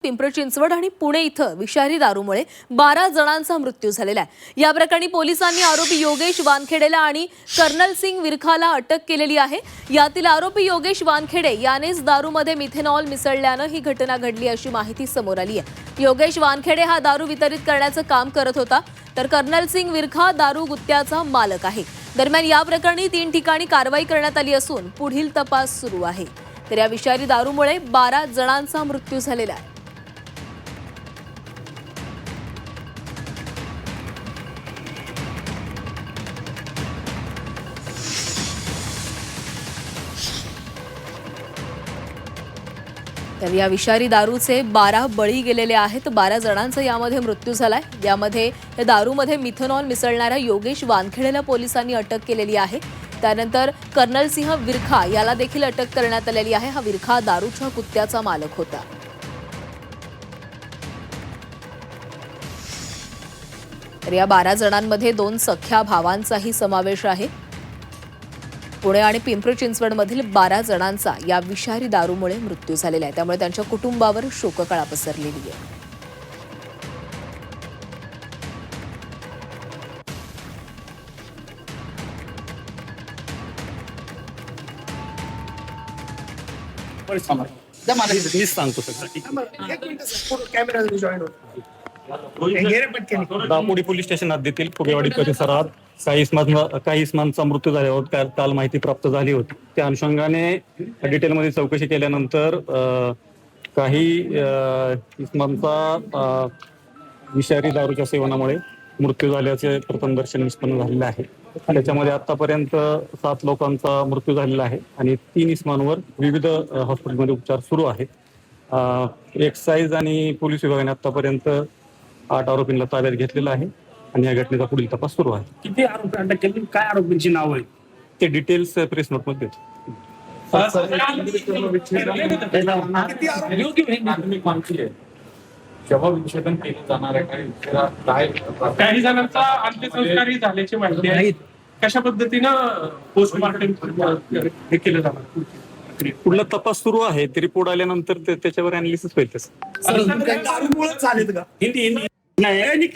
पिंपरी चिंचवड आणि पुणे इथं विषारी दारूमुळे 12 जणांचा मृत्यू झालेला आहे। या प्रकरणी पोलिसांनी आरोपी योगेश वानखेडेला आणि कर्नल सिंग विरखाला अटक केलेली आहे। यातील आरोपी योगेश वानखेडे यानेच दारूमध्ये मिथेनॉल मिसळल्यानं ही घटना घडली अशी माहिती समोर आली आहे। योगेश वानखेडे हा दारू वितरित करण्याचं काम करत होता, तर कर्नल सिंग विरखा दारू गुत्त्याचा मालक आहे। दरम्यान या प्रकरणी 3 ठिकाणी कारवाई करण्यात आली असून पुढील तपास सुरू आहे। तर या विषारी दारूमुळे 12 जणांचा मृत्यू झालेला आहे। तर या विषारी दारूचे 12 बळी गेलेले आहेत। 12 जणांचा यामध्ये मृत्यू झालाय। यामध्ये या दारूमध्ये मिथेनॉल मिसळणाऱ्या योगेश वानखेडेला पोलिसांनी अटक केलेली आहे। त्यानंतर कर्नल सिंह विरखा याला देखील अटक करण्यात आलेली आहे। हा विरखा दारूच्या कुत्त्याचा मालक होता। तर या 12 जणांमध्ये 2 सख्या भावांचाही समावेश आहे। पुणे आणि पिंपरी चिंचवडमधील 12 जणांचा या विषारी दारूमुळे मृत्यू झालेला आहे। त्यामुळे त्यांच्या कुटुंबावर शोककळा पसरलेली आहे। मीच सांगतो दापोडी पोलीस स्टेशन हद्दीतील फुगेवाडी परिसरात काही इस्मांचा मृत्यू झाल्यावर काल माहिती प्राप्त झाली होती। त्या अनुषंगाने डिटेलमध्ये चौकशी केल्यानंतर काही इस्मांचा विषारी दारूच्या सेवनामुळे मृत्यू झाल्याचे प्रथमदर्शन निष्पन्न झालेले आहे। त्याच्यामध्ये आतापर्यंत 7 लोकांचा मृत्यू झालेला आहे आणि 3 इस्मांवर विविध हॉस्पिटलमध्ये उपचार सुरू आहेत। एक्साईज आणि पोलीस विभागाने आतापर्यंत 8 आरोपींना ताब्यात घेतलेला आहे आणि या घटनेचा पुढील तपास सुरू आहे। किती आरोपी अटक केले, काय आरोपींची नाव आहे ते डिटेल्स प्रेस नोट मध्ये देतो। जेव्हा विच्छेदन केलं जाणार आहे काही जणांचा अंत्यसंस्कारही झाल्याची माहिती आहे। कशा पद्धतीनं पोस्टमार्टम हे केलं जाणार, पुढला तपास सुरू आहे। ते रिपोर्ट आल्यानंतर त्याच्यावर अनालिसिस होईल। दारूमुळेच झालेत का? हिंदी नाही